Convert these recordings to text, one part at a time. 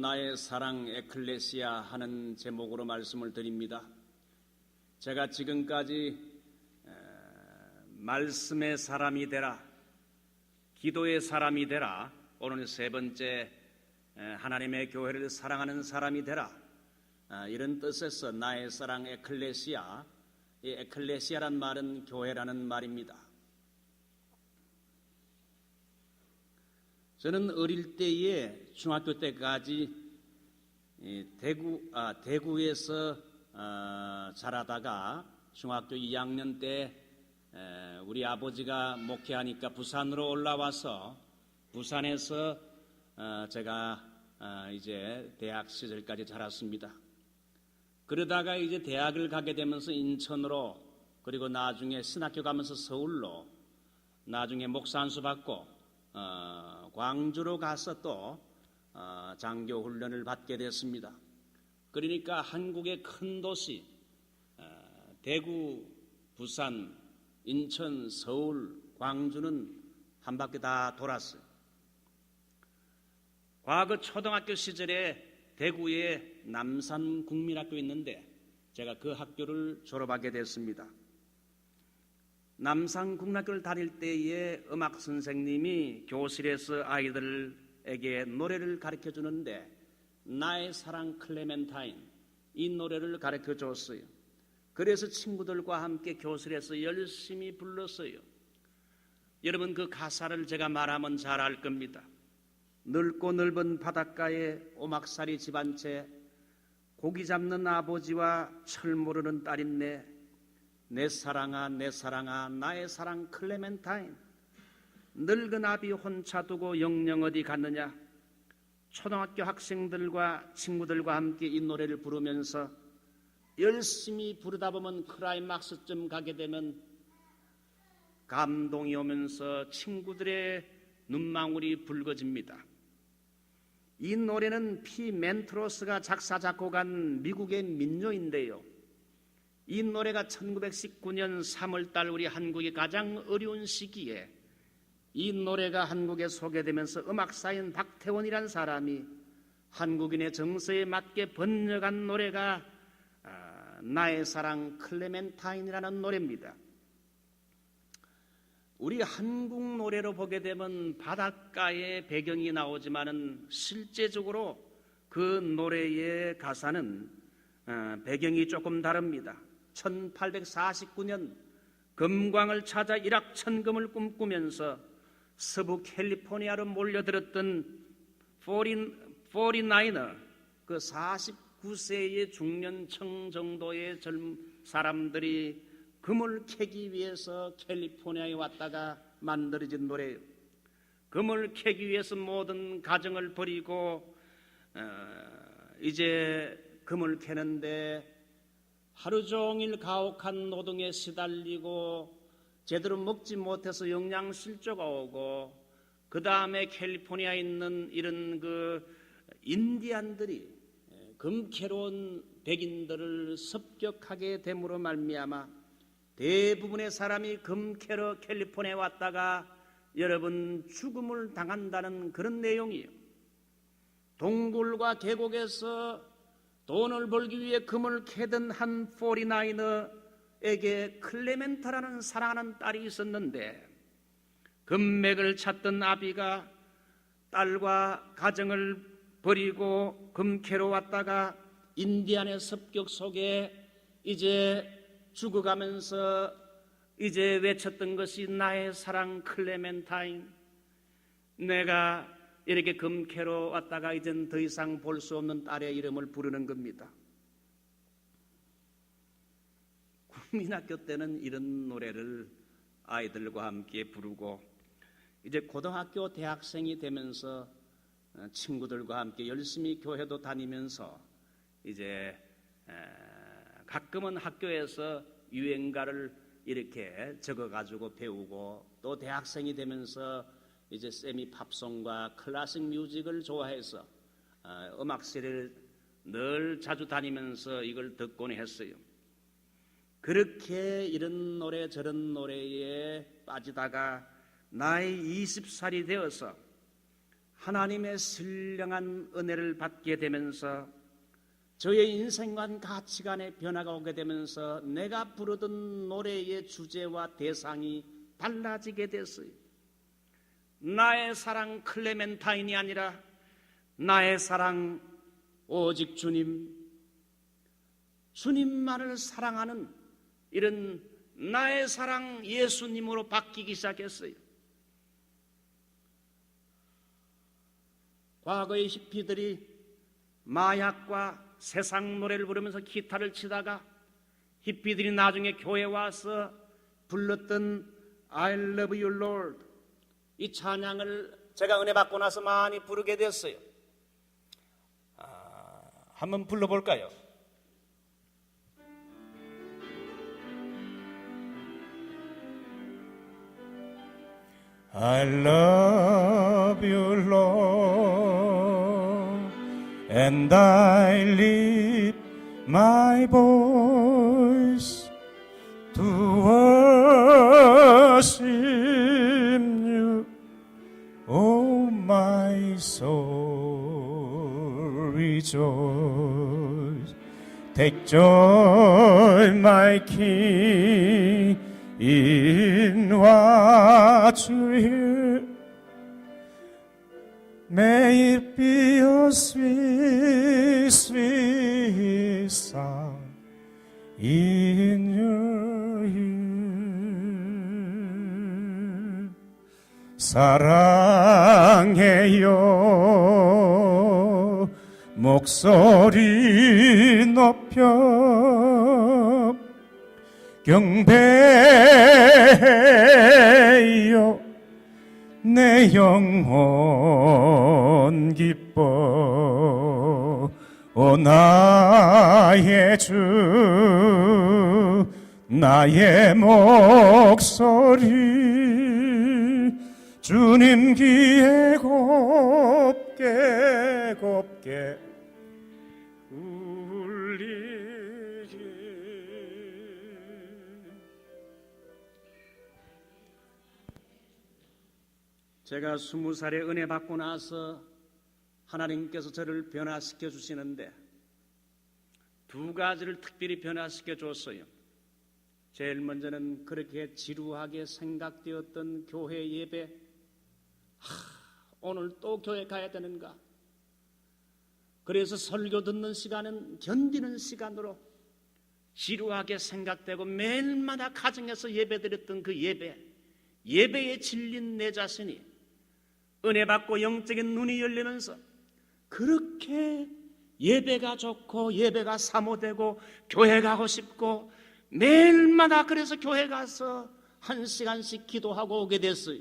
나의 사랑 에클레시아 하는 제목으로 말씀을 드립니다. 제가 지금까지 말씀의 사람이 되라, 기도의 사람이 되라, 오늘 세 번째 하나님의 교회를 사랑하는 사람이 되라, 이런 뜻에서 나의 사랑 에클레시아, 이 에클레시아란 말은 교회라는 말입니다. 저는 어릴 때에 중학교 때까지 대구에서 자라다가 중학교 2학년 때 우리 아버지가 목회하니까 부산으로 올라와서 부산에서 제가 이제 대학 시절까지 자랐습니다. 그러다가 이제 대학을 가게 되면서 인천으로, 그리고 나중에 신학교 가면서 서울로, 나중에 목사 안수 받고 광주로 가서 또 장교 훈련을 받게 됐습니다. 그러니까 한국의 큰 도시 대구, 부산, 인천, 서울, 광주는 한 바퀴 다 돌았어요. 과거 초등학교 시절에 대구에 남산국민학교 있는데 제가 그 학교를 졸업하게 됐습니다. 남산국민학교를 다닐 때에 음악 선생님이 교실에서 아이들에게 노래를 가르쳐 주는데 나의 사랑 클레멘타인, 이 노래를 가르쳐 줬어요. 그래서 친구들과 함께 교실에서 열심히 불렀어요. 여러분, 그 가사를 제가 말하면 잘 알 겁니다. 넓고 넓은 바닷가에 오막살이 집 한 채, 고기 잡는 아버지와 철 모르는 딸인네, 내 사랑아 내 사랑아 나의 사랑 클레멘타인, 늙은 아비 혼자 두고 영영 어디 갔느냐. 초등학교 학생들과 친구들과 함께 이 노래를 부르면서 열심히 부르다 보면 클라이막스쯤 가게 되면 감동이 오면서 친구들의 눈망울이 붉어집니다. 이 노래는 피 멘트로스가 작사 작곡한 미국의 민요인데요, 이 노래가 1919년 3월달 우리 한국이 가장 어려운 시기에 이 노래가 한국에 소개되면서 음악사인 박태원이란 사람이 한국인의 정서에 맞게 번역한 노래가 나의 사랑 클레멘타인이라는 노래입니다. 우리 한국 노래로 보게 되면 바닷가의 배경이 나오지만은 실제적으로 그 노래의 가사는 배경이 조금 다릅니다. 1849년 금광을 찾아 일확천금을 꿈꾸면서 서부 캘리포니아로 몰려들었던 49er, 그 49세의 중년층 정도의 젊은 사람들이 금을 캐기 위해서 캘리포니아에 왔다가 만들어진 노래예요. 금을 캐기 위해서 모든 가정을 버리고 이제 금을 캐는데 하루 종일 가혹한 노동에 시달리고 제대로 먹지 못해서 영양실조가 오고, 그 다음에 캘리포니아에 있는 이런 그 인디안들이 금캐로 온 백인들을 습격하게 됨으로 말미암아 대부분의 사람이 금캐러 캘리포니아에 왔다가 여러분 죽음을 당한다는 그런 내용이에요. 동굴과 계곡에서 돈을 벌기 위해 금을 캐던 한 49er에게 클레멘타라는 사랑하는 딸이 있었는데, 금맥을 찾던 아비가 딸과 가정을 버리고 금캐러 왔다가 인디안의 습격 속에 이제 죽어가면서 이제 외쳤던 것이 나의 사랑 클레멘타인, 내가 이렇게 금캐러 왔다가 이젠 더 이상 볼 수 없는 딸의 이름을 부르는 겁니다. 국민학교 때는 이런 노래를 아이들과 함께 부르고, 이제 고등학교 대학생이 되면서 친구들과 함께 열심히 교회도 다니면서 이제 가끔은 학교에서 유행가를 이렇게 적어가지고 배우고, 또 대학생이 되면서 이제 세미 팝송과 클래식 뮤직을 좋아해서 음악실을 늘 자주 다니면서 이걸 듣곤 했어요. 그렇게 이런 노래 저런 노래에 빠지다가 나이 20살이 되어서 하나님의 신령한 은혜를 받게 되면서 저의 인생관 가치관의 변화가 오게 되면서 내가 부르던 노래의 주제와 대상이 달라지게 됐어요. 나의 사랑 클레멘타인이 아니라 나의 사랑 오직 주님만을 사랑하는 이런 나의 사랑 예수님으로 바뀌기 시작했어요. 과거의 히피들이 마약과 세상 노래를 부르면서 기타를 치다가 히피들이 나중에 교회에 와서 불렀던 I love you Lord, 이 찬양을 제가 은혜 받고 나서 많이 부르게 됐어요. 한번 불러볼까요? I love you, Lord, and I lift my voice to worship you, oh my soul, rejoice. Take joy, my King, in what you hear. May it be a sweet, sweet sound in your ear. 사랑해요, 목소리 높여 경배해요, 내 영혼 기뻐. 오 나의 주, 나의 목소리 주님 귀에 곱게 곱게 울리기. 제가 20살에 은혜 받고 나서 하나님께서 저를 변화시켜 주시는데 두 가지를 특별히 변화시켜 줬어요. 제일 먼저는 그렇게 지루하게 생각되었던 교회 예배, 오늘 또 교회 가야 되는가? 그래서 설교 듣는 시간은 견디는 시간으로 지루하게 생각되고 매일마다 가정에서 예배드렸던 그 예배에 질린 내 자신이 은혜 받고 영적인 눈이 열리면서 그렇게 예배가 좋고 예배가 사모되고 교회 가고 싶고 매일마다 그래서 교회 가서 1시간씩 기도하고 오게 됐어요.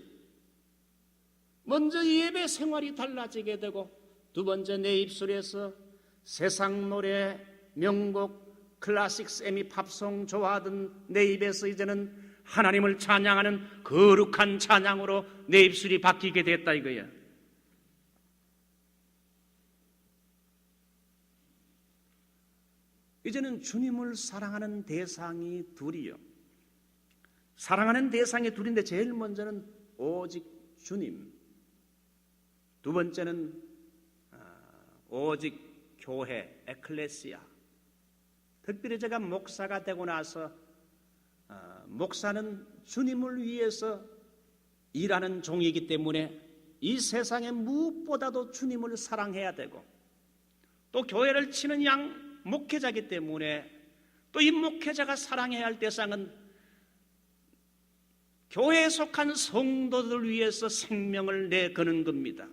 먼저 예배 생활이 달라지게 되고 두 번째 내 입술에서 세상 노래, 명곡, 클래식 세미 팝송 좋아하던 내 입에서 이제는 하나님을 찬양하는 거룩한 찬양으로 내 입술이 바뀌게 됐다 이거야. 이제는 주님을 사랑하는 대상이 둘이요. 사랑하는 대상이 둘인데 제일 먼저는 오직 주님, 두 번째는 오직 교회, 에클레시아. 특별히 제가 목사가 되고 나서 목사는 주님을 위해서 일하는 종이기 때문에 이 세상에 무엇보다도 주님을 사랑해야 되고 또 교회를 치는 양 목회자이기 때문에 또 이 목회자가 사랑해야 할 대상은 교회에 속한 성도들을 위해서 생명을 내거는 겁니다.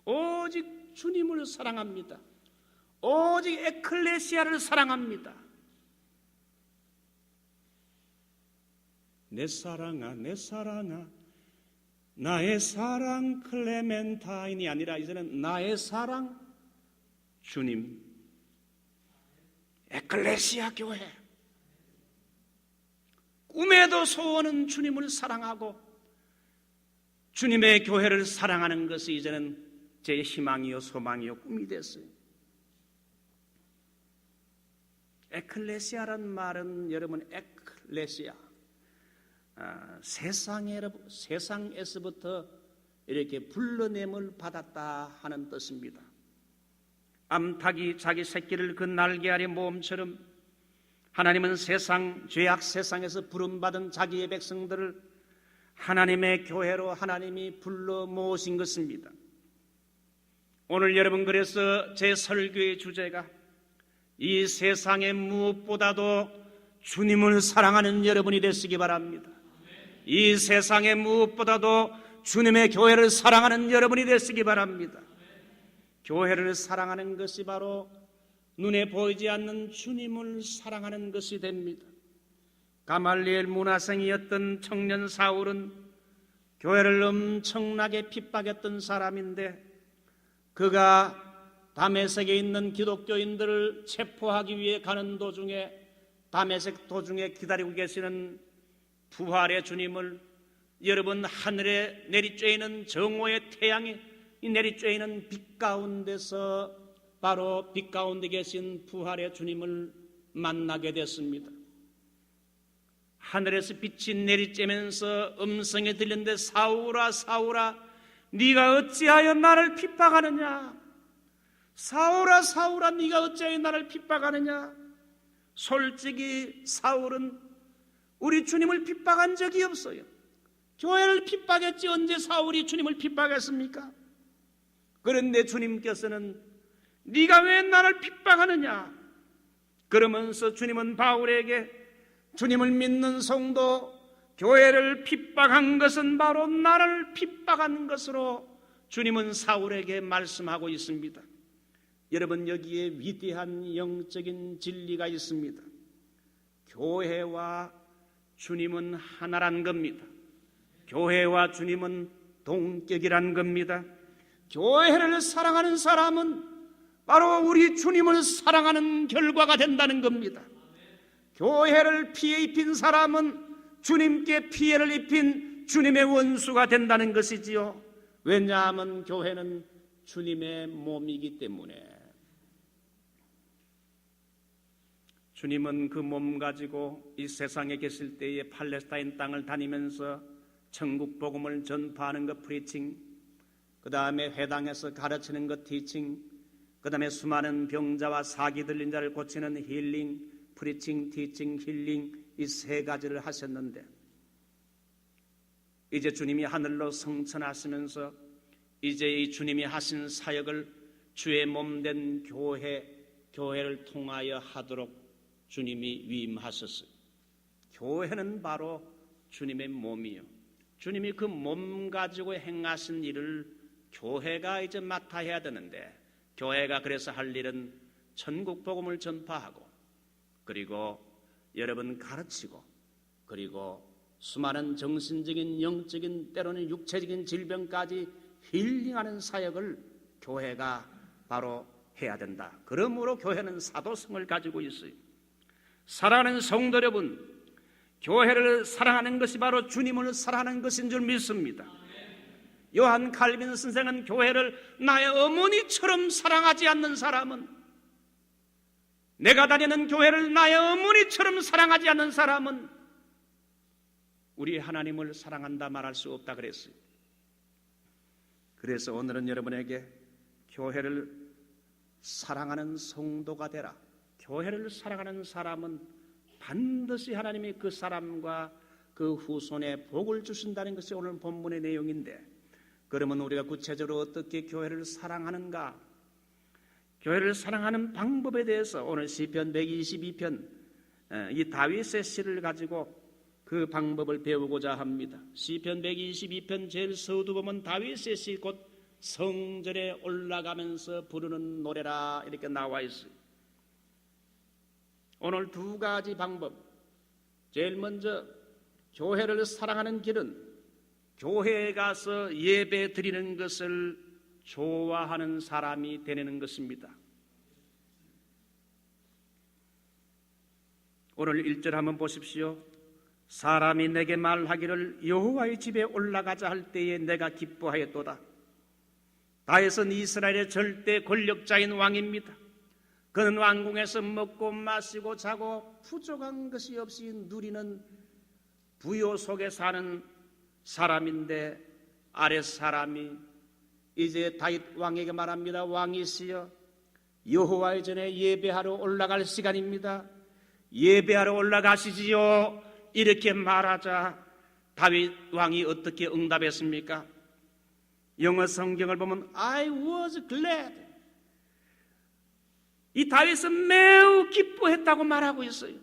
오직 주님을 사랑합니다. 오직 에클레시아를 사랑합니다. 내 사랑아, 내 사랑아, 나의 사랑 클레멘타인이 아니라 이제는 나의 사랑 주님, 에클레시아 교회. 꿈에도 소원은 주님을 사랑하고 주님의 교회를 사랑하는 것이 이제는 제 희망이요 소망이요 꿈이 됐어요. 에클레시아란 말은 여러분 세상에서부터 이렇게 불러냄을 받았다 하는 뜻입니다. 암탉이 자기 새끼를 그 날개 아래 모음처럼 하나님은 죄악 세상에서 부름받은 자기의 백성들을 하나님의 교회로 하나님이 불러 모으신 것입니다. 오늘 여러분, 그래서 제 설교의 주제가 이 세상의 무엇보다도 주님을 사랑하는 여러분이 되시기 바랍니다. 이 세상의 무엇보다도 주님의 교회를 사랑하는 여러분이 되시기 바랍니다. 교회를 사랑하는 것이 바로 눈에 보이지 않는 주님을 사랑하는 것이 됩니다. 가말리엘 문화생이었던 청년 사울은 교회를 엄청나게 핍박했던 사람인데, 그가 다메섹에 있는 기독교인들을 체포하기 위해 가는 도중에 다메섹 도중에 기다리고 계시는 부활의 주님을, 여러분, 하늘에 내리쬐이는 정오의 태양이 내리쬐이는 빛 가운데서 바로 빛 가운데 계신 부활의 주님을 만나게 됐습니다. 하늘에서 빛이 내리쬐면서 음성이 들렸는데, 사울아 사울아 네가 어찌하여 나를 핍박하느냐? 사울아 사울아 네가 어찌하여 나를 핍박하느냐? 솔직히 사울은 우리 주님을 핍박한 적이 없어요. 교회를 핍박했지 언제 사울이 주님을 핍박했습니까? 그런데 주님께서는 네가 왜 나를 핍박하느냐? 그러면서 주님은 바울에게 주님을 믿는 성도, 교회를 핍박한 것은 바로 나를 핍박한 것으로 주님은 사울에게 말씀하고 있습니다. 여러분, 여기에 위대한 영적인 진리가 있습니다. 교회와 주님은 하나란 겁니다. 교회와 주님은 동격이란 겁니다. 교회를 사랑하는 사람은 바로 우리 주님을 사랑하는 결과가 된다는 겁니다. 교회를 피해 입힌 사람은 주님께 피해를 입힌 주님의 원수가 된다는 것이지요. 왜냐하면 교회는 주님의 몸이기 때문에. 주님은 그 몸 가지고 이 세상에 계실 때에 팔레스타인 땅을 다니면서 천국 복음을 전파하는 것 프리칭, 그 다음에 회당에서 가르치는 것 티칭, 그 다음에 수많은 병자와 사기 들린 자를 고치는 힐링, 프리칭, 티칭, 힐링, 이 세 가지를 하셨는데, 이제 주님이 하늘로 승천하시면서 이제 이 주님이 하신 사역을 주의 몸된 교회를 통하여 하도록 주님이 위임하셨어요. 교회는 바로 주님의 몸이요, 주님이 그 몸 가지고 행하신 일을 교회가 이제 맡아야 되는데, 교회가 그래서 할 일은 천국 복음을 전파하고, 그리고 여러분 가르치고, 그리고 수많은 정신적인, 영적인, 때로는 육체적인 질병까지 힐링하는 사역을 교회가 바로 해야 된다. 그러므로 교회는 사도성을 가지고 있어요. 사랑하는 성도 여러분, 교회를 사랑하는 것이 바로 주님을 사랑하는 것인 줄 믿습니다. 요한 칼빈 선생은 교회를 나의 어머니처럼 사랑하지 않는 사람은, 내가 다니는 교회를 나의 어머니처럼 사랑하지 않는 사람은 우리 하나님을 사랑한다 말할 수 없다 그랬어요. 그래서 오늘은 여러분에게 교회를 사랑하는 성도가 되라. 교회를 사랑하는 사람은 반드시 하나님이 그 사람과 그 후손에 복을 주신다는 것이 오늘 본문의 내용인데, 그러면 우리가 구체적으로 어떻게 교회를 사랑하는가? 교회를 사랑하는 방법에 대해서 오늘 시편 122편 이 다윗의 시를 가지고 그 방법을 배우고자 합니다. 시편 122편 제일 서두 보면 다윗의 시, 곧 성전에 올라가면서 부르는 노래라 이렇게 나와 있어요. 오늘 두 가지 방법. 제일 먼저 교회를 사랑하는 길은 교회에 가서 예배 드리는 것을 좋아하는 사람이 되는 것입니다. 오늘 1절 한번 보십시오. 사람이 내게 말하기를 여호와의 집에 올라가자 할 때에 내가 기뻐하였도다. 다윗은 이스라엘의 절대 권력자인 왕입니다. 그는 왕궁에서 먹고 마시고 자고 부족한 것이 없이 누리는 부요 속에 사는 사람인데, 아랫 사람이 이제 다윗 왕에게 말합니다. 왕이시여, 여호와의 전에 예배하러 올라갈 시간입니다. 예배하러 올라가시지요. 이렇게 말하자 다윗 왕이 어떻게 응답했습니까? 영어 성경을 보면 I was glad. 이 다윗은 매우 기뻐했다고 말하고 있어요.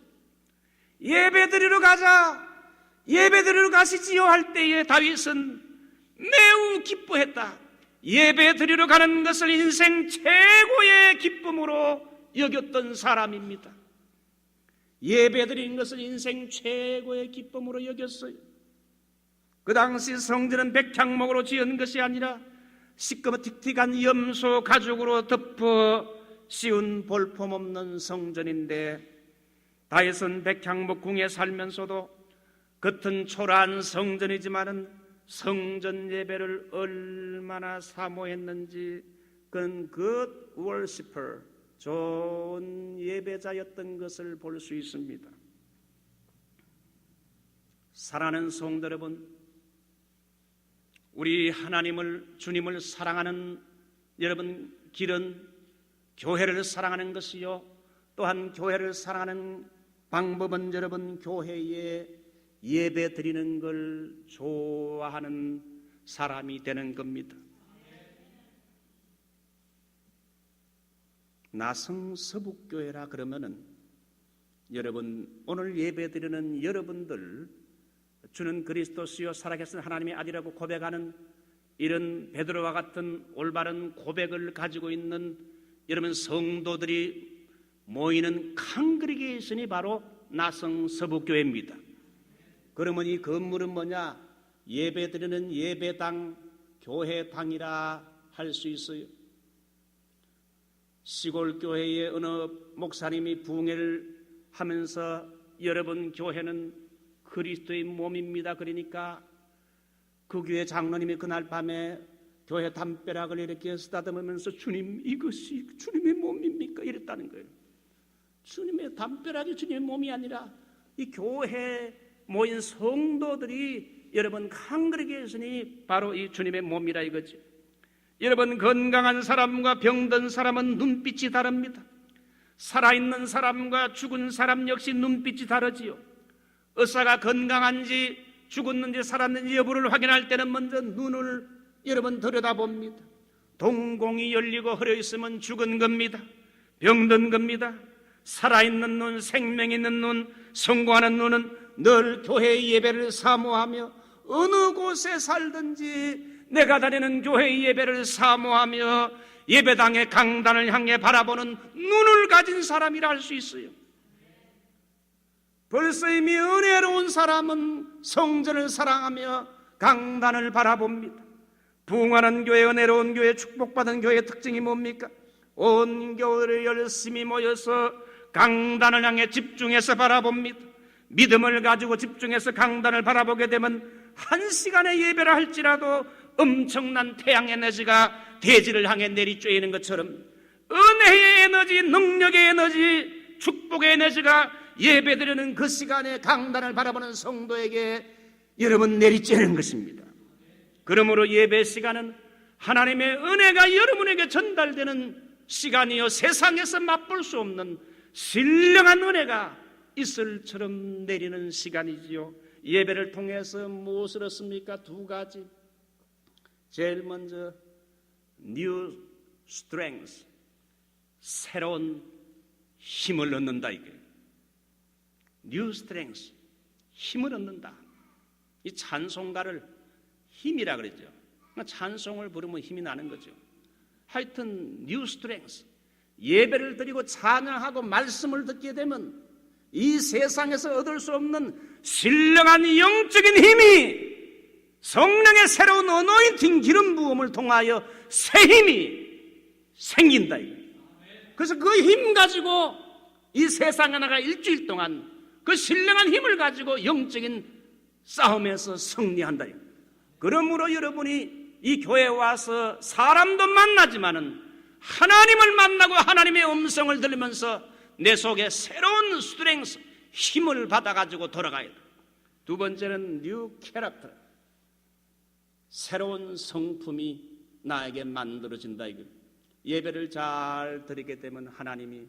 예배드리러 가자, 예배드리러 가시지요 할 때에 다윗은 매우 기뻐했다. 예배드리러 가는 것을 인생 최고의 기쁨으로 여겼던 사람입니다. 예배드리는 것을 인생 최고의 기쁨으로 여겼어요. 그 당시 성전은 백향목으로 지은 것이 아니라 시꺼멓틱틱한 염소 가죽으로 덮어 씌운 볼품없는 성전인데, 다윗은 백향목 궁에 살면서도 겉은 초라한 성전이지만은 성전 예배를 얼마나 사모했는지, 그는 good worshiper, 좋은 예배자였던 것을 볼 수 있습니다. 사랑하는 성도 여러분, 우리 주님을 사랑하는 여러분 길은 교회를 사랑하는 것이요, 또한 교회를 사랑하는 방법은 여러분 교회에 예배 드리는 걸 좋아하는 사람이 되는 겁니다. 나성 서북교회라 그러면은 여러분, 오늘 예배 드리는 여러분들, 주는 그리스도시요 살아계신 하나님의 아들이라고 고백하는 이런 베드로와 같은 올바른 고백을 가지고 있는 여러분 성도들이 모이는 캉그리게이션이 바로 나성 서북교회입니다. 그러면 이 건물은 뭐냐? 예배드리는 예배당, 교회당이라 할 수 있어요. 시골 교회에 어느 목사님이 부흥회를 하면서 여러분 교회는 그리스도의 몸입니다. 그러니까 그 교회 장로님이 그날 밤에 교회 담벼락을 이렇게 쓰다듬으면서 주님, 이것이 주님의 몸입니까? 이랬다는 거예요. 주님의 담벼락이 주님의 몸이 아니라 이 교회 모인 성도들이 여러분 캉그리게이션이 바로 이 주님의 몸이라 이거죠. 여러분, 건강한 사람과 병든 사람은 눈빛이 다릅니다. 살아있는 사람과 죽은 사람 역시 눈빛이 다르지요. 의사가 건강한지 죽었는지 살았는지 여부를 확인할 때는 먼저 눈을 여러분 들여다봅니다. 동공이 열리고 흐려 있으면 죽은 겁니다. 병든 겁니다. 살아있는 눈, 생명 있는 눈, 성공하는 눈은 늘 교회의 예배를 사모하며 어느 곳에 살든지 내가 다니는 교회의 예배를 사모하며 예배당의 강단을 향해 바라보는 눈을 가진 사람이라 할 수 있어요. 벌써 이미 은혜로운 사람은 성전을 사랑하며 강단을 바라봅니다. 부흥하는 교회, 은혜로운 교회, 축복받은 교회의 특징이 뭡니까? 온 교회를 열심히 모여서 강단을 향해 집중해서 바라봅니다. 믿음을 가지고 집중해서 강단을 바라보게 되면 한 시간의 예배를 할지라도 엄청난 태양 에너지가 대지를 향해 내리쬐이는 것처럼 은혜의 에너지, 능력의 에너지, 축복의 에너지가 예배드리는 그 시간에 강단을 바라보는 성도에게 여러분 내리쬐는 것입니다. 그러므로 예배 시간은 하나님의 은혜가 여러분에게 전달되는 시간이요, 세상에서 맛볼 수 없는 신령한 은혜가 이슬처럼 내리는 시간이지요. 예배를 통해서 무엇을 얻습니까? 두 가지. 제일 먼저 new strength, 새로운 힘을 얻는다 이게. new strength, 힘을 얻는다. 이 찬송가를 힘이라 그랬죠. 찬송을 부르면 힘이 나는 거죠. 하여튼 new strength, 예배를 드리고 찬양하고 말씀을 듣게 되면 이 세상에서 얻을 수 없는 신령한 영적인 힘이, 성령의 새로운 어노인팅 기름 부음을 통하여 새 힘이 생긴다. 그래서 그 힘 가지고 이 세상에 나가 일주일 동안 그 신령한 힘을 가지고 영적인 싸움에서 승리한다. 그러므로 여러분이 이 교회에 와서 사람도 만나지만은 하나님을 만나고 하나님의 음성을 들으면서 내 속에 새로운 스트렝스, 힘을 받아가지고 돌아가야 돼. 두 번째는 뉴 캐릭터, 새로운 성품이 나에게 만들어진다. 이거 예배를 잘 드리게 되면 하나님이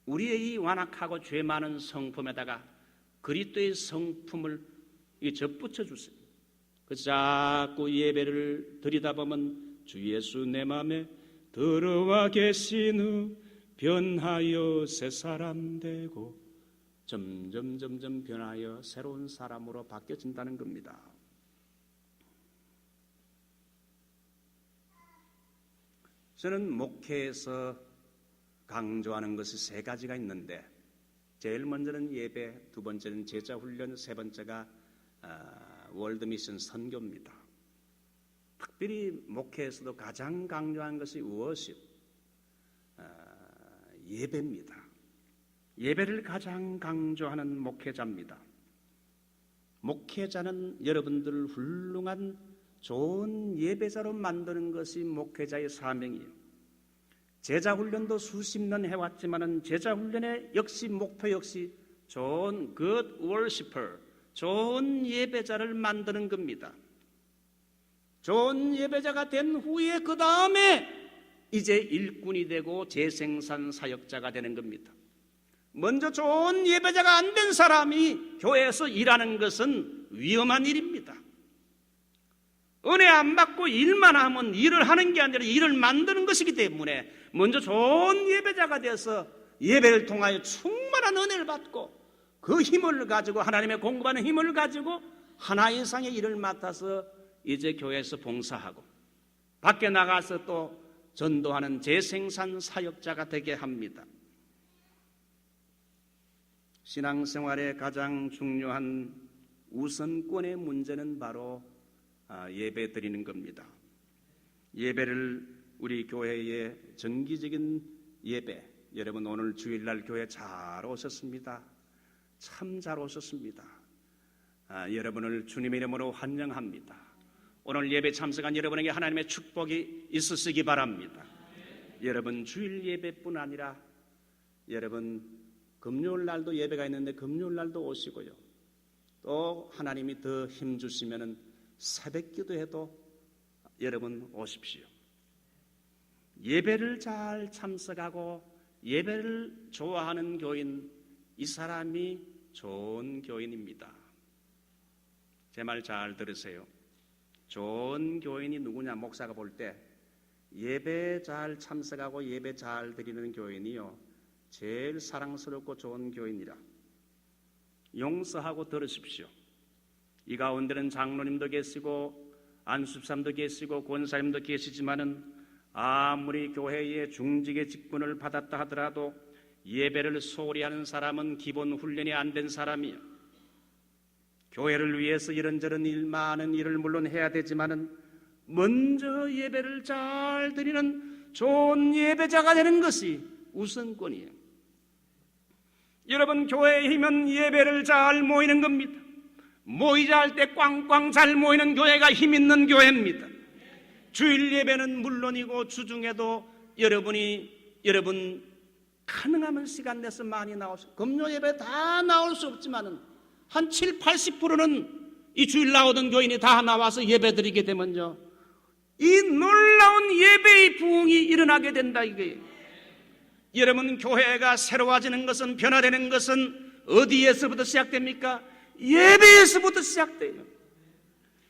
우리의 이 완악하고 죄 많은 성품에다가 그리스도의 성품을 접붙여 주세요. 그래서 자꾸 예배를 드리다 보면 주 예수 내 맘에 들어와 계신 후 변하여 새 사람 되고 점점 변하여 새로운 사람으로 바뀌어진다는 겁니다. 저는 목회에서 강조하는 것이 세 가지가 있는데 제일 먼저는 예배, 두 번째는 제자훈련, 세 번째가 월드미션 선교입니다. 특별히 목회에서도 가장 강조한 것이 워십, 예배입니다. 예배를 가장 강조하는 목회자입니다. 목회자는 여러분들을 훌륭한 좋은 예배자로 만드는 것이 목회자의 사명이에요. 제자훈련도 수십 년 해왔지만은 제자훈련의 역시 목표 역시 좋은 good worshiper, 좋은 예배자를 만드는 겁니다. 좋은 예배자가 된 후에 그 다음에 이제 일꾼이 되고 재생산 사역자가 되는 겁니다. 먼저 좋은 예배자가 안 된 사람이 교회에서 일하는 것은 위험한 일입니다. 은혜 안 받고 일만 하면 일을 하는 게 아니라 일을 만드는 것이기 때문에 먼저 좋은 예배자가 돼서 예배를 통하여 충만한 은혜를 받고 그 힘을 가지고 하나님의 공급하는 힘을 가지고 하나 이상의 일을 맡아서 이제 교회에서 봉사하고 밖에 나가서 또 전도하는 재생산 사역자가 되게 합니다. 신앙생활의 가장 중요한 우선권의 문제는 바로 예배 드리는 겁니다. 예배를 우리 교회의 정기적인 예배, 여러분 오늘 주일날 교회 잘 오셨습니다. 참 잘 오셨습니다. 여러분을 주님의 이름으로 환영합니다. 오늘 예배 참석한 여러분에게 하나님의 축복이 있으시기 바랍니다. 여러분 주일 예배뿐 아니라 여러분 금요일 날도 예배가 있는데 금요일 날도 오시고요. 또 하나님이 더 힘 주시면은 새벽 기도해도 여러분 오십시오. 예배를 잘 참석하고 예배를 좋아하는 교인, 이 사람이 좋은 교인입니다. 제 말 잘 들으세요. 좋은 교인이 누구냐? 목사가 볼 때 예배 잘 참석하고 예배 잘 드리는 교인이요 제일 사랑스럽고 좋은 교인이라. 용서하고 들으십시오. 이 가운데는 장로님도 계시고 안수사님도 계시고 권사님도 계시지만은 아무리 교회의 중직의 직분을 받았다 하더라도 예배를 소홀히 하는 사람은 기본 훈련이 안 된 사람이에요. 교회를 위해서 이런저런 많은 일을 물론 해야 되지만은 먼저 예배를 잘 드리는 좋은 예배자가 되는 것이 우선권이에요. 여러분 교회에 힘은 예배를 잘 모이는 겁니다. 모이자 할 때 꽝꽝 잘 모이는 교회가 힘 있는 교회입니다. 주일 예배는 물론이고 주중에도 여러분 가능하면 시간 내서 많이 나오세요. 금요 예배 다 나올 수 없지만은 한 7, 80%는 이 주일 나오던 교인이 다 나와서 예배 드리게 되면요 이 놀라운 예배의 부흥이 일어나게 된다 이거예요. 여러분 교회가 새로워지는 것은 변화되는 것은 어디에서부터 시작됩니까? 예배에서부터 시작돼요.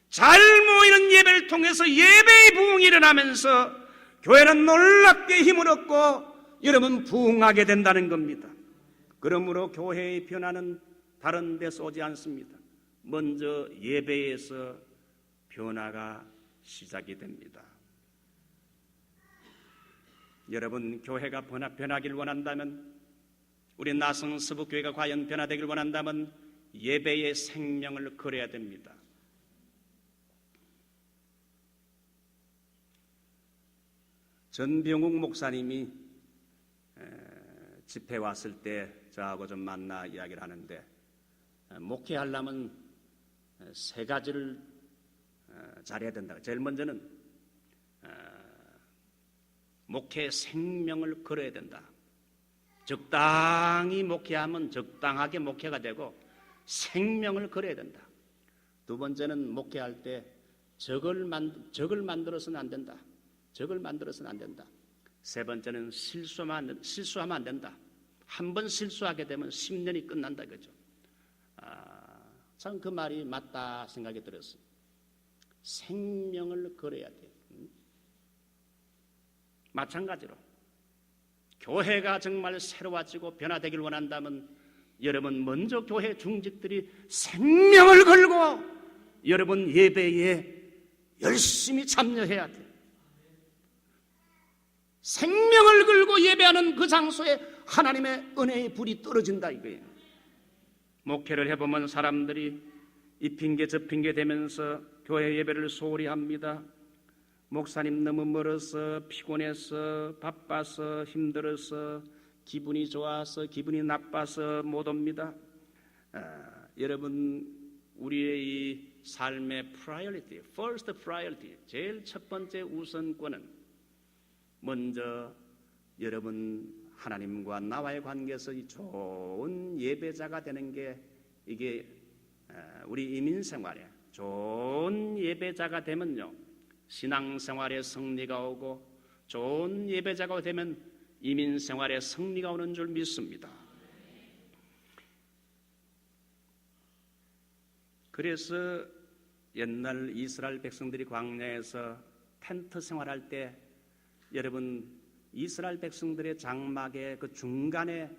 잘 모이는 예배를 통해서 예배의 부흥이 일어나면서 교회는 놀랍게 힘을 얻고 여러분 부흥하게 된다는 겁니다. 그러므로 교회의 변화는 다른 데서 오지 않습니다. 먼저 예배에서 변화가 시작이 됩니다. 여러분 교회가 변하길 원한다면, 우리 나성 서북교회가 과연 변화되길 원한다면 예배의 생명을 걸어야 됩니다. 전병욱 목사님이 집회 왔을 때 저하고 좀 만나 이야기를 하는데, 목회하려면 세 가지를 잘해야 된다. 제일 먼저는 목회 생명을 걸어야 된다. 적당히 목회하면 적당하게 목회가 되고 생명을 걸어야 된다. 두 번째는 목회할 때 적을 만들어서는 안 된다. 적을 만들어서는 안 된다. 세 번째는 실수하면 안 된다. 한 번 실수하게 되면 10년이 끝난다 이거죠. 전 그 말이 맞다 생각이 들었어요. 생명을 걸어야 돼. 마찬가지로 교회가 정말 새로워지고 변화되길 원한다면 여러분 먼저 교회 중직들이 생명을 걸고 여러분 예배에 열심히 참여해야 돼. 생명을 걸고 예배하는 그 장소에 하나님의 은혜의 불이 떨어진다 이거예요. 목회를 해보면 사람들이 이 핑계 저 핑계 대면서 교회 예배를 소홀히 합니다. 목사님 너무 멀어서 피곤해서 바빠서 힘들어서 기분이 좋아서 기분이 나빠서 못 옵니다. 여러분 우리의 이 삶의 priority, first priority, 제일 첫 번째 우선권은 먼저 여러분 하나님과 나와의 관계에서 이 좋은 예배자가 되는 게 이게 우리 이민생활에 좋은 예배자가 되면요 신앙생활에 승리가 오고 좋은 예배자가 되면 이민생활에 승리가 오는 줄 믿습니다. 그래서 옛날 이스라엘 백성들이 광야에서 텐트 생활할 때 여러분 이스라엘 백성들의 장막의 그 중간에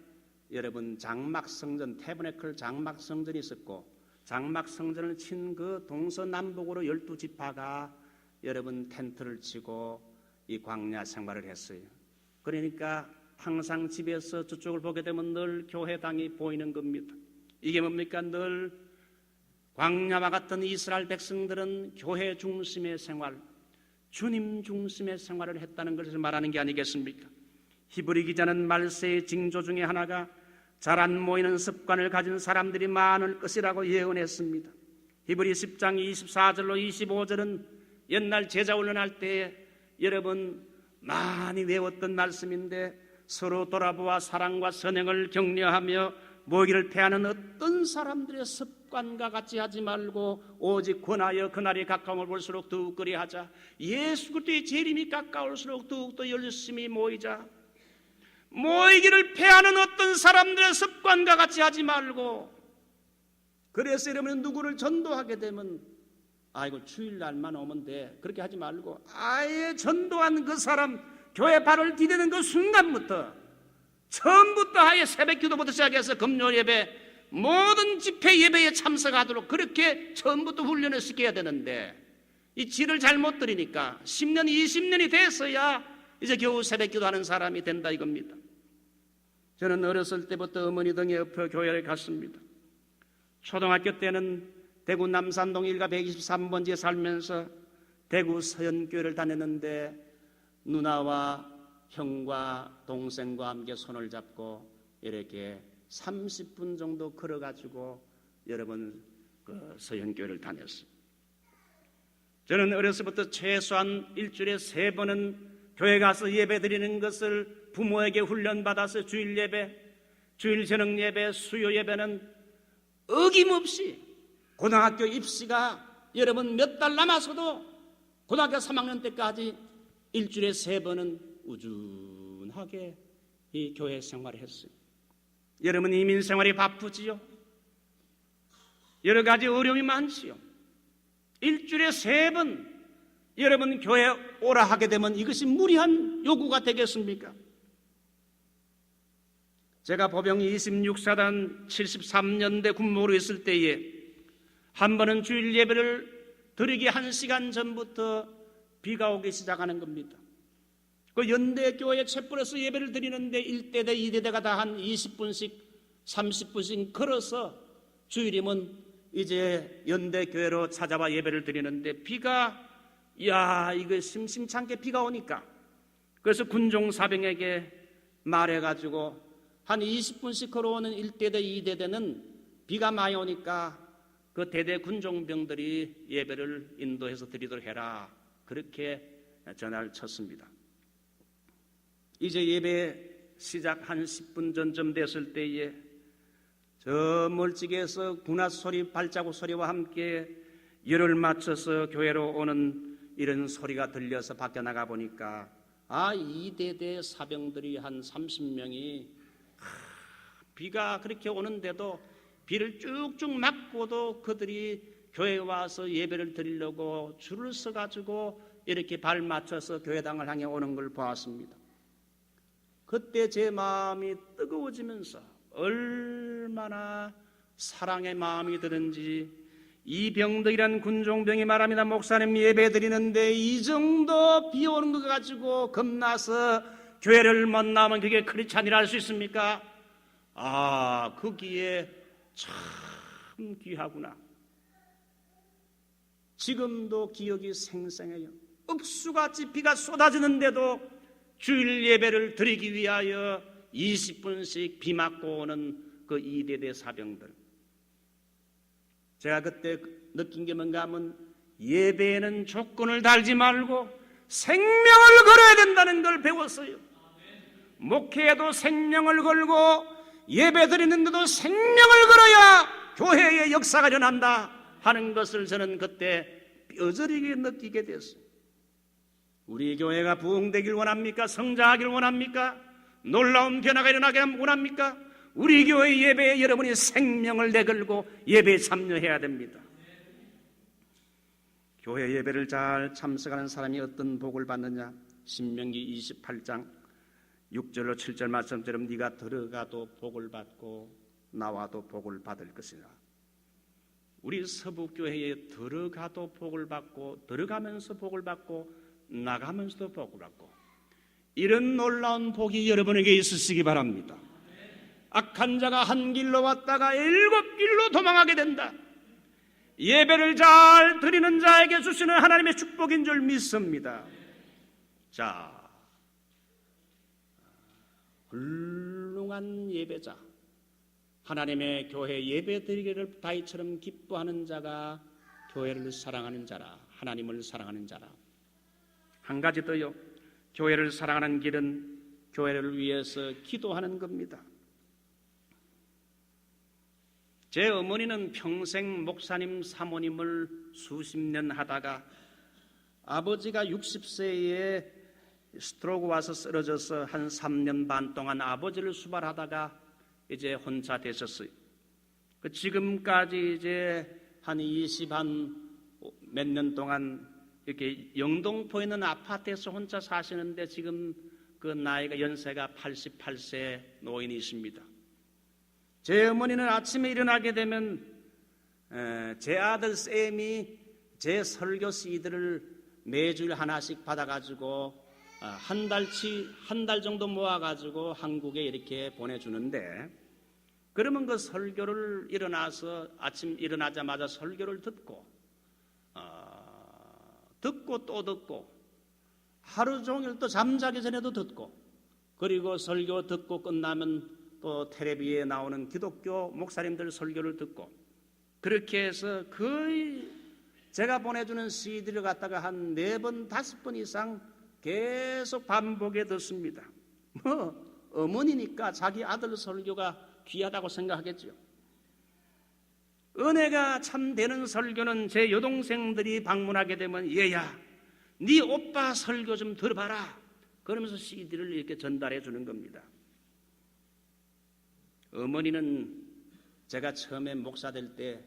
여러분 장막 성전 태브네클 장막 성전이 있었고 장막 성전을 친 그 동서남북으로 12지파가 여러분 텐트를 치고 이 광야 생활을 했어요. 그러니까 항상 집에서 저쪽을 보게 되면 늘 교회당이 보이는 겁니다. 이게 뭡니까? 늘 광야와 같은 이스라엘 백성들은 교회 중심의 생활, 주님 중심의 생활을 했다는 것을 말하는 게 아니겠습니까? 히브리 기자는 말세의 징조 중에 하나가 잘 안 모이는 습관을 가진 사람들이 많을 것이라고 예언했습니다. 히브리 10장 24절로 25절은 옛날 제자 훈련할 때 여러분 많이 외웠던 말씀인데 서로 돌아보아 사랑과 선행을 격려하며 모이기를 패하는 어떤 사람들의 습관과 같이 하지 말고 오직 권하여 그날이 가까움을 볼수록 더욱 그리하자. 예수 그리스도의 재림이 가까울수록 더욱더 열심히 모이자. 모이기를 패하는 어떤 사람들의 습관과 같이 하지 말고, 그래서 여러분 누구를 전도하게 되면 아이고 주일날만 오면 돼 그렇게 하지 말고 아예 전도한 그 사람 교회 발을 디디는 그 순간부터 처음부터 아예 새벽 기도부터 시작해서 금요 예배 모든 집회 예배에 참석하도록 그렇게 처음부터 훈련을 시켜야 되는데 이 질을 잘못 들으니까 10년 20년이 돼서야 이제 겨우 새벽 기도하는 사람이 된다 이겁니다. 저는 어렸을 때부터 어머니 등에 업혀 교회를 갔습니다. 초등학교 때는 대구 남산동 1가 123번지에 살면서 대구 서연교회를 다녔는데 누나와 형과 동생과 함께 손을 잡고 이렇게 30분 정도 걸어가지고 여러분 그 서연교회를 다녔어요. 저는 어렸을 때부터 최소한 일주일에 3번은 교회 가서 예배 드리는 것을 부모에게 훈련받아서 주일 예배, 주일 저녁 예배, 수요 예배는 어김없이 고등학교 입시가 여러분 몇 달 남아서도 고등학교 3학년 때까지 일주일에 3번은 우준하게 이 교회 생활을 했어요. 여러분 이민 생활이 바쁘지요. 여러 가지 어려움이 많지요. 일주일에 3번 여러분 교회 오라 하게 되면 이것이 무리한 요구가 되겠습니까? 제가 보병 26사단 73년대 군무로 있을 때에 한 번은 주일 예배를 드리기 1시간 전부터 비가 오기 시작하는 겁니다. 그 연대교회 촛불에서 예배를 드리는데 1대대 2대대가 다 한 20분씩 30분씩 걸어서 주일이면 이제 연대교회로 찾아와 예배를 드리는데 비가 이거 심심찮게 비가 오니까 그래서 군종사병에게 말해가지고 한 20분씩 걸어오는 1대대 2대대는 비가 많이 오니까 그 대대 군종병들이 예배를 인도해서 드리도록 해라 그렇게 전화를 쳤습니다. 이제 예배 시작 한 10분 전쯤 됐을 때에 저 멀찍이에서 군화 소리 발자국 소리와 함께 열을 맞춰서 교회로 오는 이런 소리가 들려서 밖에 나가 보니까 이대대 사병들이 한 30명이 비가 그렇게 오는데도 비를 쭉쭉 맞고도 그들이 교회에 와서 예배를 드리려고 줄을 서가지고 이렇게 발 맞춰서 교회당을 향해 오는 걸 보았습니다. 그때 제 마음이 뜨거워지면서 얼마나 사랑의 마음이 드는지, 이 병들이란 군종병이 말합니다. 목사님 예배 드리는데 이 정도 비 오는 거 가지고 겁나서 교회를 못 나오면 그게 크리스찬이라 할 수 있습니까? 거기에 참 귀하구나. 지금도 기억이 생생해요. 억수같이 비가 쏟아지는데도 주일 예배를 드리기 위하여 20분씩 비 맞고 오는 그 이대대 사병들. 제가 그때 느낀 게 뭔가 하면 예배에는 조건을 달지 말고 생명을 걸어야 된다는 걸 배웠어요. 목회에도 생명을 걸고 예배 드리는데도 생명을 걸어야 교회의 역사가 일어난다 하는 것을 저는 그때 뼈저리게 느끼게 됐어요. 우리 교회가 부흥되길 원합니까? 성장하길 원합니까? 놀라운 변화가 일어나길 원합니까? 우리 교회 예배에 여러분이 생명을 내걸고 예배에 참여해야 됩니다. 교회 예배를 잘 참석하는 사람이 어떤 복을 받느냐? 신명기 28장 6절로 7절 말씀처럼 네가 들어가도 복을 받고 나와도 복을 받을 것이라. 우리 서북교회에 들어가도 복을 받고 들어가면서 복을 받고 나가면서도 복을 받고 이런 놀라운 복이 여러분에게 있으시기 바랍니다. 악한 자가 한 길로 왔다가 7길로 도망하게 된다. 예배를 잘 드리는 자에게 주시는 하나님의 축복인 줄 믿습니다. 자, 훌륭한 예배자, 하나님의 교회 예배 드리기를 다윗처럼 기뻐하는 자가 교회를 사랑하는 자라, 하나님을 사랑하는 자라. 한 가지 더요. 교회를 사랑하는 길은 교회를 위해서 기도하는 겁니다. 제 어머니는 평생 목사님 사모님을 수십 년 하다가 아버지가 60세에 스트로크 와서 쓰러져서 한 3년 반 동안 아버지를 수발하다가 이제 혼자 되셨어요. 지금까지 이제 한 20 몇 년 동안 이렇게 영동포에 있는 아파트에서 혼자 사시는데 지금 그 나이가 연세가 88세 노인이십니다. 제 어머니는 아침에 일어나게 되면 제 아들 쌤이 제 설교 CD를 매주일 하나씩 받아가지고 한 달 정도 모아가지고 한국에 이렇게 보내주는데, 그러면 그 설교를 일어나서 아침 일어나자마자 설교를 듣고 또 듣고 하루 종일 또 잠자기 전에도 듣고, 그리고 설교 듣고 끝나면 또 텔레비에 나오는 기독교 목사님들 설교를 듣고, 그렇게 해서 거의 제가 보내주는 CD를 갖다가 한 4번, 5번 이상 계속 반복해 듣습니다. 어머니니까 자기 아들 설교가 귀하다고 생각하겠죠. 은혜가 참 되는 설교는 제 여동생들이 방문하게 되면 얘야, 네 오빠 설교 좀 들어봐라, 그러면서 CD를 이렇게 전달해 주는 겁니다. 어머니는 제가 처음에 목사 될 때,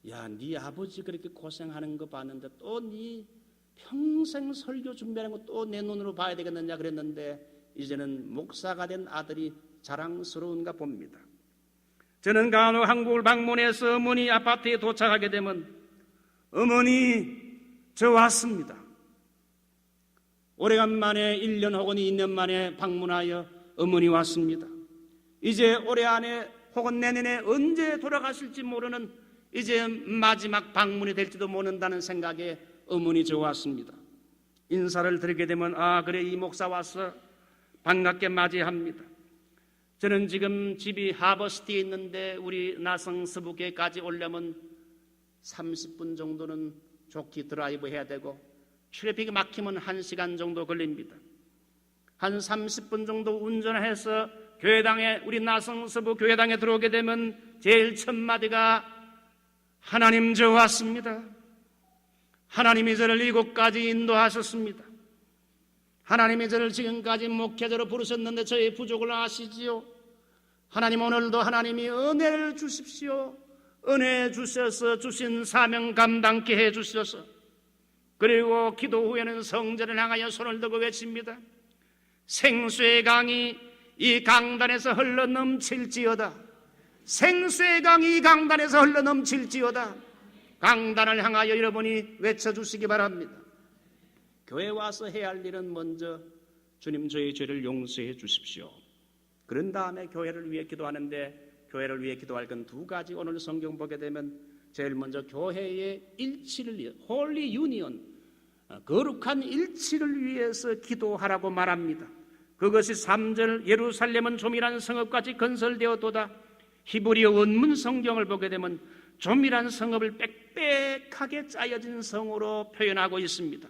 야, 네 아버지 그렇게 고생하는 거 봤는데 또 네 평생 설교 준비하는 거 또 내 눈으로 봐야 되겠느냐 그랬는데, 이제는 목사가 된 아들이 자랑스러운가 봅니다. 저는 간혹 한국을 방문해서 어머니 아파트에 도착하게 되면, 어머니 저 왔습니다. 오래간만에 1년 혹은 2년 만에 방문하여 어머니 왔습니다. 이제 올해 안에 혹은 내년에 언제 돌아가실지 모르는 이제 마지막 방문이 될지도 모른다는 생각에 어머니 저 왔습니다. 인사를 드리게 되면 그래 이 목사 왔어, 반갑게 맞이합니다. 저는 지금 집이 하버시티에 있는데 우리 나성 서부교회까지 오려면 30분 정도는 좋게 드라이브 해야 되고 트래픽이 막히면 1시간 정도 걸립니다. 한 30분 정도 운전해서 교회당에, 우리 나성 서부 교회당에 들어오게 되면 제일 첫 마디가 하나님 저 왔습니다. 하나님이 저를 이곳까지 인도하셨습니다. 하나님이 저를 지금까지 목회자로 부르셨는데 저의 부족을 아시지요. 하나님, 오늘도 하나님이 은혜를 주십시오. 은혜 주셔서 주신 사명 감당케 해주셔서, 그리고 기도 후에는 성전을 향하여 손을 들고 외칩니다. 생수의 강이 이 강단에서 흘러 넘칠지어다. 생수의 강이 이 강단에서 흘러 넘칠지어다. 강단을 향하여 여러분이 외쳐주시기 바랍니다. 교회 와서 해야 할 일은 먼저 주님, 저의 죄를 용서해 주십시오. 그런 다음에 교회를 위해 기도하는데, 교회를 위해 기도할 건 두 가지. 오늘 성경 보게 되면 제일 먼저 교회의 일치를 위해, 홀리 유니온, 거룩한 일치를 위해서 기도하라고 말합니다. 그것이 3절 예루살렘은 조밀한 성읍같이 건설되었도다. 히브리어 원문 성경을 보게 되면 조밀한 성읍을 빽빽하게 짜여진 성으로 표현하고 있습니다.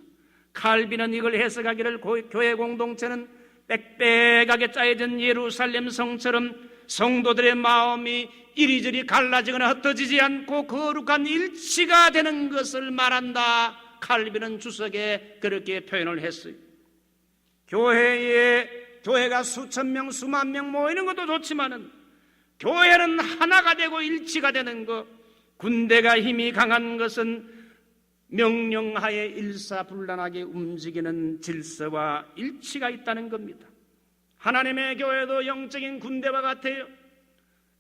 칼빈은 이걸 해석하기를 교회 공동체는 빽빽하게 짜여진 예루살렘 성처럼 성도들의 마음이 이리저리 갈라지거나 흩어지지 않고 거룩한 일치가 되는 것을 말한다. 칼빈은 주석에 그렇게 표현을 했어요. 교회가 수천 명, 수만 명 모이는 것도 좋지만은 교회는 하나가 되고 일치가 되는 것, 군대가 힘이 강한 것은 명령하에 일사불란하게 움직이는 질서와 일치가 있다는 겁니다. 하나님의 교회도 영적인 군대와 같아요.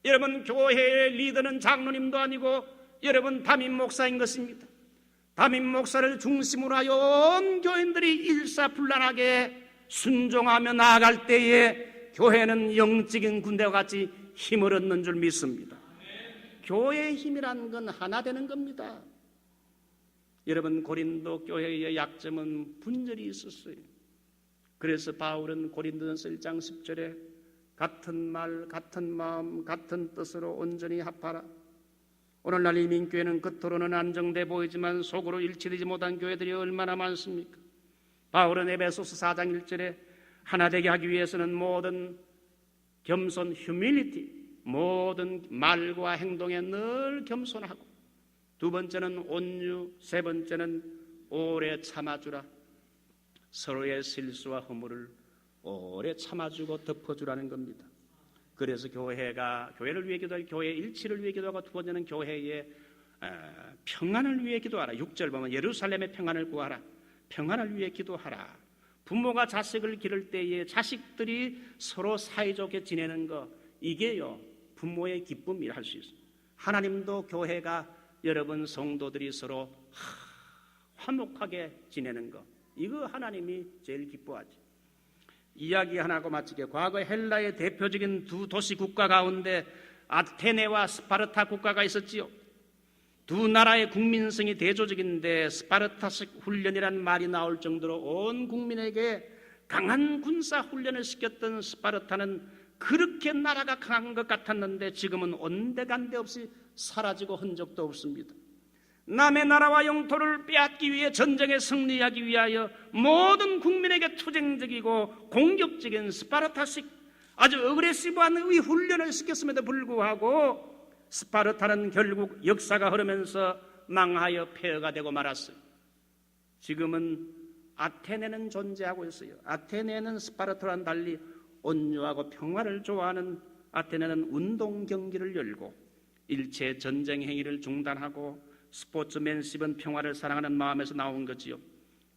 여러분, 교회의 리더는 장로님도 아니고 여러분 담임 목사인 것입니다. 담임 목사를 중심으로 하여 온 교인들이 일사불란하게 순종하며 나아갈 때에 교회는 영적인 군대와 같이 힘을 얻는 줄 믿습니다. 교회의 힘이란 건 하나 되는 겁니다. 여러분, 고린도 교회의 약점은 분열이 있었어요. 그래서 바울은 고린도전서 1장 10절에 같은 말, 같은 마음, 같은 뜻으로 온전히 합하라. 오늘날 이민교회는 겉으로는 안정돼 보이지만 속으로 일치되지 못한 교회들이 얼마나 많습니까? 바울은 에베소서 4장 1절에 하나 되게 하기 위해서는 모든 겸손, 휴밀리티, 모든 말과 행동에 늘 겸손하고, 두 번째는 온유, 세 번째는 오래 참아주라. 서로의 실수와 허물을 오래 참아주고 덮어주라는 겁니다. 그래서 교회를 위해 기도하고, 교회의 일치를 위해 기도하고, 두 번째는 교회의 평안을 위해 기도하라. 6절 보면 예루살렘의 평안을 구하라. 평안을 위해 기도하라. 부모가 자식을 기를 때에 자식들이 서로 사이좋게 지내는 거, 이게요 부모의 기쁨이라 할 수 있습니다. 하나님도 교회가 여러분 성도들이 서로 화목하게 지내는 거, 이거 하나님이 제일 기뻐하지. 이야기 하나 하고 마치게, 과거 헬라의 대표적인 두 도시 국가 가운데 아테네와 스파르타 국가가 있었지요. 두 나라의 국민성이 대조적인데 스파르타식 훈련이란 말이 나올 정도로 온 국민에게 강한 군사 훈련을 시켰던 스파르타는 그렇게 나라가 강한 것 같았는데 지금은 온데간데 없이 사라지고 흔적도 없습니다. 남의 나라와 영토를 빼앗기 위해 전쟁에 승리하기 위하여 모든 국민에게 투쟁적이고 공격적인 스파르타식 아주 어그레시브한 이 훈련을 시켰음에도 불구하고 스파르타는 결국 역사가 흐르면서 망하여 폐허가 되고 말았어요. 지금은 아테네는 존재하고 있어요. 아테네는 스파르타와는 달리 온유하고 평화를 좋아하는 아테네는 운동 경기를 열고 일체 전쟁 행위를 중단하고 스포츠맨십은 평화를 사랑하는 마음에서 나온 거지요.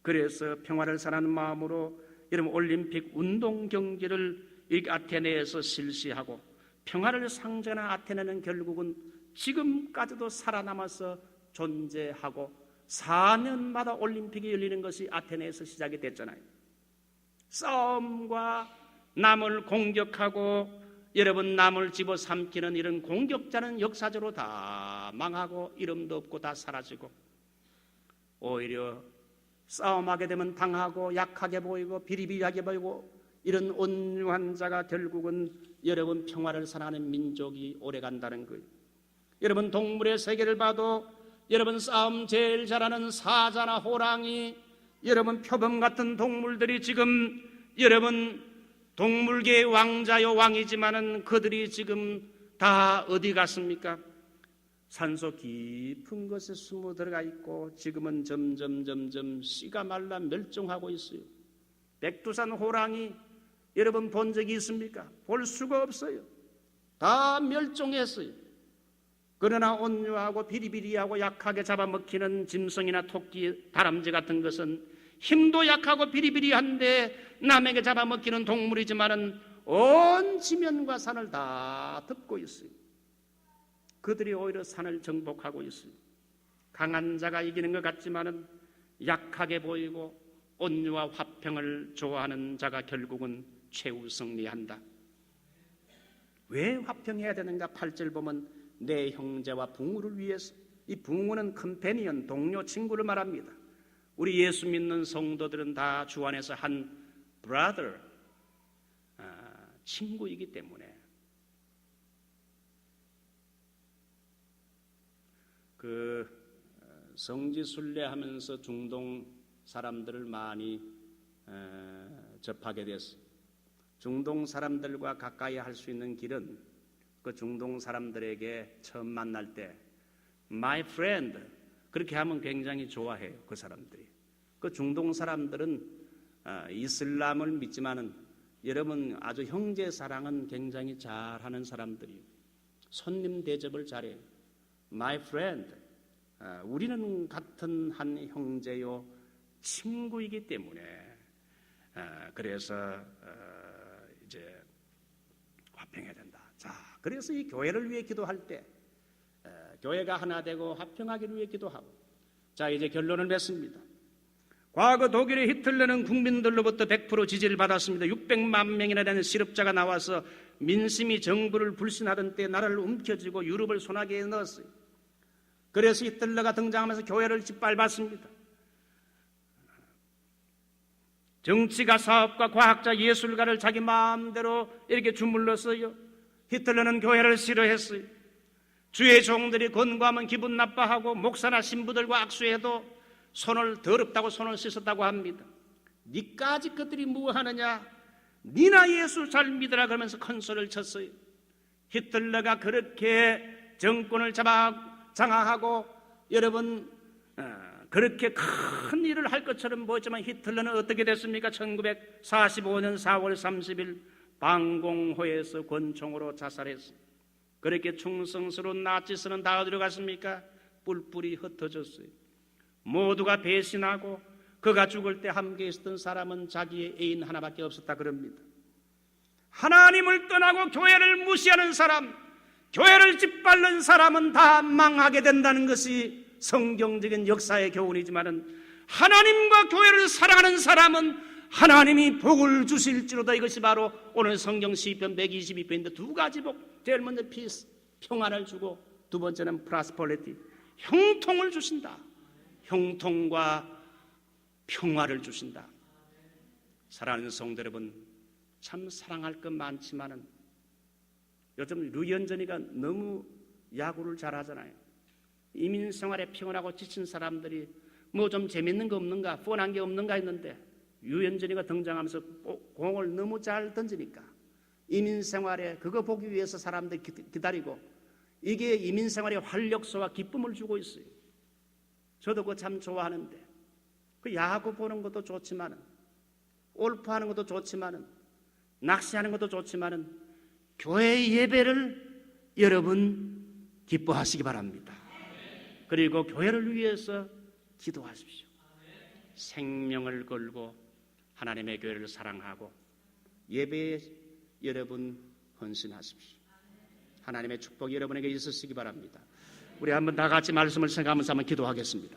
그래서 평화를 사랑하는 마음으로 여러분 올림픽 운동 경기를 이 아테네에서 실시하고, 평화를 상징하는 아테네는 결국은 지금까지도 살아남아서 존재하고 4년마다 올림픽이 열리는 것이 아테네에서 시작이 됐잖아요. 싸움과 남을 공격하고 여러분 남을 집어삼키는 이런 공격자는 역사적으로 다 망하고 이름도 없고 다 사라지고, 오히려 싸움하게 되면 당하고 약하게 보이고 비리비리하게 보이고 이런 온유한 자가 결국은 여러분 평화를 사랑하는 민족이 오래간다는 거예요. 여러분 동물의 세계를 봐도 여러분 싸움 제일 잘하는 사자나 호랑이, 여러분 표범 같은 동물들이 지금 여러분 동물계의 왕자요 왕이지만은 그들이 지금 다 어디 갔습니까? 산소 깊은 곳에 숨어 들어가 있고 지금은 점점 씨가 말라 멸종하고 있어요. 백두산 호랑이 여러분 본 적이 있습니까? 볼 수가 없어요. 다 멸종했어요. 그러나 온유하고 비리비리하고 약하게 잡아먹히는 짐승이나 토끼, 다람쥐 같은 것은 힘도 약하고 비리비리한데 남에게 잡아먹히는 동물이지만은 온 지면과 산을 다 덮고 있어요. 그들이 오히려 산을 정복하고 있어요. 강한 자가 이기는 것 같지만은 약하게 보이고 온유와 화평을 좋아하는 자가 결국은 최후 승리한다. 왜 화평해야 되는가? 8절 보면 내 형제와 붕우를 위해서. 이 붕우는 컴패니언, 동료, 친구를 말합니다. 우리 예수 믿는 성도들은 다 주 안에서 한 brother, 친구이기 때문에 성지순례하면서 중동 사람들을 많이 접하게 됐어요. 중동 사람들과 가까이 할 수 있는 길은 그 중동 사람들에게 처음 만날 때 My friend 그렇게 하면 굉장히 좋아해요. 그 사람들이. 그 중동 사람들은 이슬람을 믿지만은 여러분 아주 형제 사랑은 굉장히 잘하는 사람들이에요. 손님 대접을 잘해요. My friend 우리는 같은 한 형제요 친구이기 때문에 그래서 이제 화평해야 된다. 자, 그래서 이 교회를 위해 기도할 때 교회가 하나 되고 화평하기를 위해 기도하고. 자, 이제 결론을 맺습니다. 과거 독일의 히틀러는 국민들로부터 100% 지지를 받았습니다. 600만 명이나 되는 실업자가 나와서 민심이 정부를 불신하던 때 나라를 움켜쥐고 유럽을 소나기에 넣었어요. 그래서 히틀러가 등장하면서 교회를 짓밟았습니다. 정치가, 사업가, 과학자, 예술가를 자기 마음대로 이렇게 주물렀어요. 히틀러는 교회를 싫어했어요. 주의 종들이 권고하면 기분 나빠하고 목사나 신부들과 악수해도 손을 더럽다고 손을 씻었다고 합니다. 니까지 그들이 뭐하느냐? 니나 예수 잘 믿으라 그러면서 큰 소리를 쳤어요. 히틀러가 그렇게 정권을 장악하고 여러분 그렇게 큰 일을 할 것처럼 보였지만 히틀러는 어떻게 됐습니까? 1945년 4월 30일 방공호에서 권총으로 자살했어요. 그렇게 충성스러운 나치스는 다 어디로 갔습니까? 뿔뿔이 흩어졌어요. 모두가 배신하고 그가 죽을 때 함께 있었던 사람은 자기의 애인 하나밖에 없었다 그럽니다. 하나님을 떠나고 교회를 무시하는 사람, 교회를 짓밟는 사람은 다 망하게 된다는 것이 성경적인 역사의 교훈이지만은 하나님과 교회를 사랑하는 사람은 하나님이 복을 주실지로다. 이것이 바로 오늘 성경 시편 122편인데 두 가지 복. 제일 먼저 peace, 평안을 주고 두 번째는 prosperity, 형통을 주신다. 형통과 평화를 주신다. 사랑하는 성도 여러분, 참 사랑할 것 많지만은 요즘 류현전이가 너무 야구를 잘하잖아요. 이민생활에 피곤하고 지친 사람들이 뭐 좀 재밌는 거 없는가, 뻔한 게 없는가 했는데 류현전이가 등장하면서 공을 너무 잘 던지니까 이민생활에 그거 보기 위해서 사람들이 기다리고 이게 이민생활의 활력소와 기쁨을 주고 있어요. 저도 그거 참 좋아하는데 그 야구 보는 것도 좋지만은 골프하는 것도 좋지만은 낚시하는 것도 좋지만은 교회 예배를 여러분 기뻐하시기 바랍니다. 그리고 교회를 위해서 기도하십시오. 생명을 걸고 하나님의 교회를 사랑하고 예배에 여러분 헌신하십시오. 하나님의 축복이 여러분에게 있으시기 바랍니다. 우리 한번 다 같이 말씀을 생각하면서 한번 기도하겠습니다.